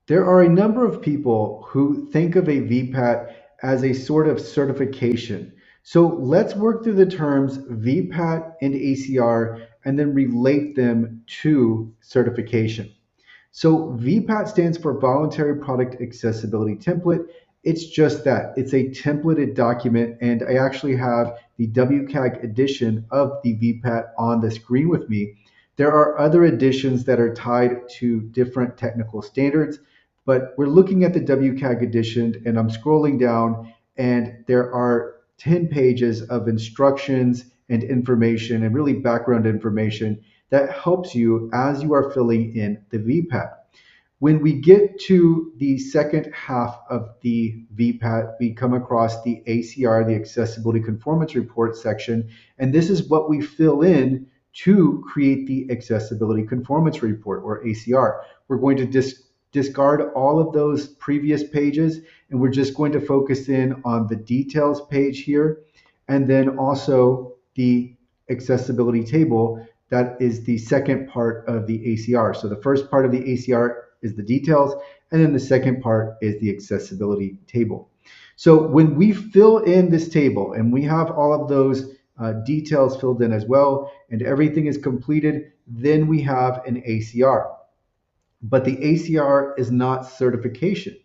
There are a number of people who think of a VPAT as a sort of certification. So let's work through the terms VPAT and ACR and then relate them to certification. So VPAT stands for Voluntary Product Accessibility Template. It's just that. It's a templated document, and I actually have the WCAG edition of the VPAT on the screen with me. There are other editions that are tied to different technical standards, but we're looking at the WCAG edition, and I'm scrolling down, and there are 10 pages of instructions and information, and really background information that helps you as you are filling in the VPAT. When we get to the second half of the VPAT, we come across the ACR, the Accessibility Conformance Report section, and this is what we fill in to create the Accessibility Conformance Report, or ACR. We're going to discard all of those previous pages, and we're just going to focus in on the details page here, and then also the accessibility table. That is the second part of the ACR. So the first part of the ACR is the details, and then the second part is the accessibility table. So when we fill in this table and we have all of those details filled in as well, and everything is completed, then we have an ACR. But the ACR is not certification.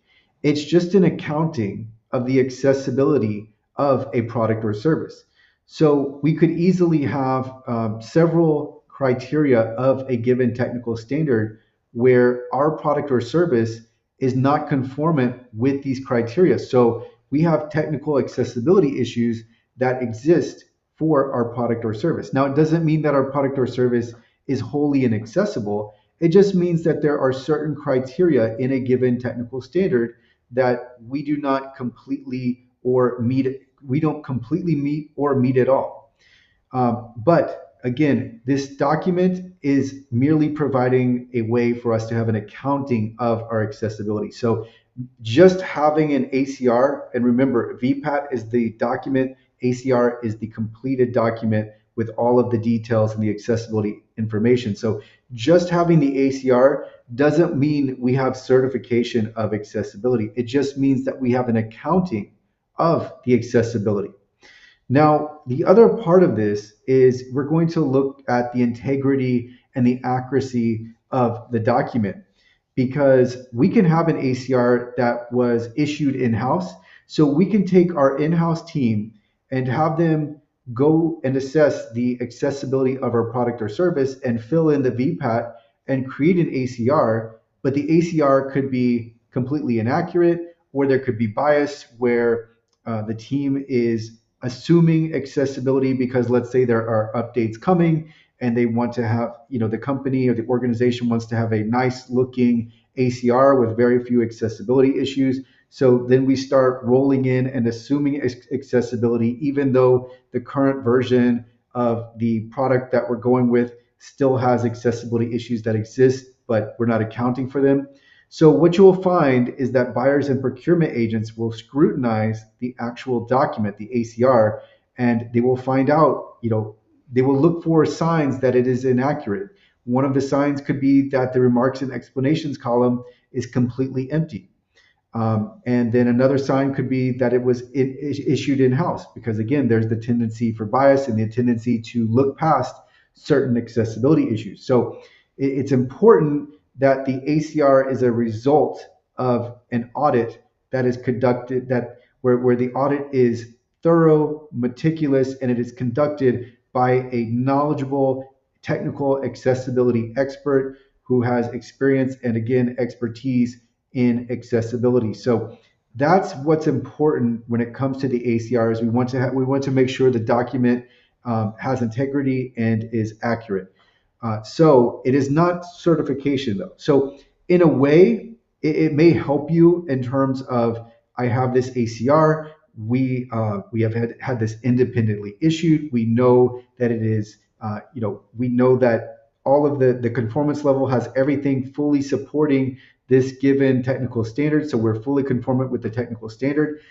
It's just an accounting of the accessibility of a product or service. So we could easily have several criteria of a given technical standard where our product or service is not conformant with these criteria. So we have technical accessibility issues that exist for our product or service. Now, it doesn't mean that our product or service is wholly inaccessible. It just means that there are certain criteria in a given technical standard that we do not completely or meet. We don't completely meet or meet at all. But again, this document is merely providing a way for us to have an accounting of our accessibility. So just having an ACR, and remember, VPAT is the document, ACR is the completed document with all of the details and the accessibility information. So just having the ACR doesn't mean we have certification of accessibility. It just means that we have an accounting of the accessibility. Now, the other part of this is we're going to look at the integrity and the accuracy of the document, because we can have an ACR that was issued in-house. So we can take our in-house team and have them go and assess the accessibility of our product or service and fill in the VPAT and create an ACR, but the ACR could be completely inaccurate, or there could be bias where the team is assuming accessibility because, let's say, there are updates coming and they want to have, the company or the organization wants to have a nice looking ACR with very few accessibility issues. So then we start rolling in and assuming accessibility, even though the current version of the product that we're going with still has accessibility issues that exist, but we're not accounting for them. So what you will find is that buyers and procurement agents will scrutinize the actual document, the ACR, and they will find out, they will look for signs that it is inaccurate. One of the signs could be that the remarks and explanations column is completely empty. And then another sign could be that it was issued in-house, because again, there's the tendency for bias and the tendency to look past certain accessibility issues. So it's important that the ACR is a result of an audit that is conducted, that where the audit is thorough, meticulous, and it is conducted by a knowledgeable technical accessibility expert who has experience and again expertise in accessibility. So that's what's important when it comes to the ACRs. We want to make sure the document has integrity and is accurate. So it is not certification though. So in a way, it may help you in terms of, I have this ACR. We have had this independently issued. We know that it is, we know that all of the conformance level has everything fully supporting this given technical standard. So we're fully conformant with the technical standard.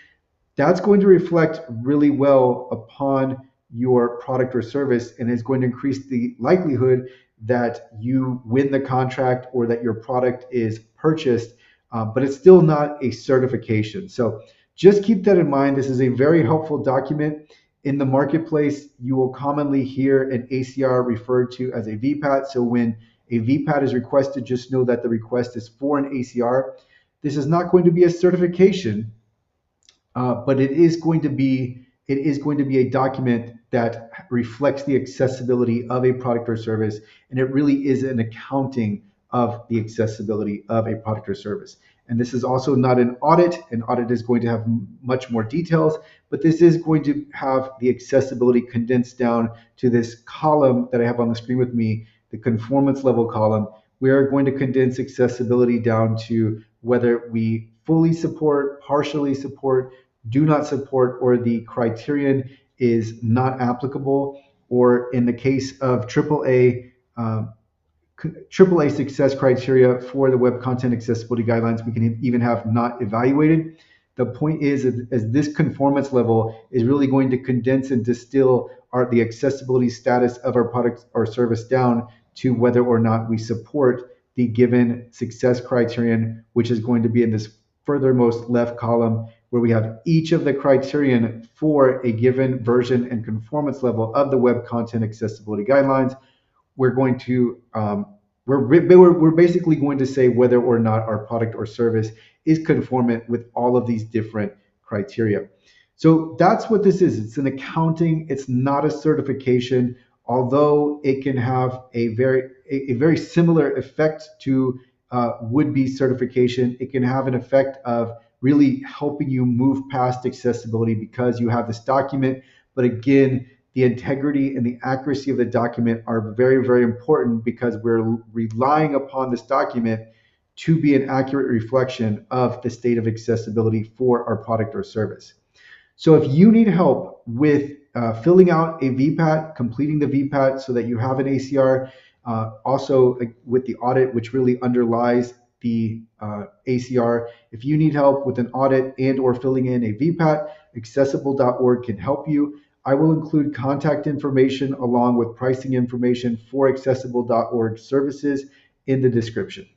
That's going to reflect really well upon your product or service and is going to increase the likelihood that you win the contract or that your product is purchased but it's still not a certification. So just keep that in mind. This is a very helpful document. In the marketplace, you will commonly hear an ACR referred to as a VPAT. So when a VPAT is requested, just know that the request is for an ACR. This is not going to be a certification, but it is going to be a document that reflects the accessibility of a product or service, and it really is an accounting of the accessibility of a product or service. And this is also not an audit. An audit is going to have much more details, but this is going to have the accessibility condensed down to this column that I have on the screen with me, the conformance level column. We are going to condense accessibility down to whether we fully support, partially support, do not support, or the criterion is not applicable, or in the case of AAA success criteria for the Web Content Accessibility Guidelines, we can even have not evaluated. The point is, as this conformance level is really going to condense and distill the accessibility status of our product or service down to whether or not we support the given success criterion, which is going to be in this furthermost left column, where we have each of the criterion for a given version and conformance level of the Web Content Accessibility Guidelines. We're going to we're basically going to say whether or not our product or service is conformant with all of these different criteria. So that's what this is. It's an accounting. It's not a certification, although it can have a very similar effect to would-be certification. It can have an effect of really helping you move past accessibility because you have this document. But again, the integrity and the accuracy of the document are very, very important because we're relying upon this document to be an accurate reflection of the state of accessibility for our product or service. So if you need help with filling out a VPAT, completing the VPAT so that you have an ACR, also with the audit, which really underlies the ACR. If you need help with an audit and or filling in a VPAT, accessible.org can help you. I will include contact information along with pricing information for accessible.org services in the description.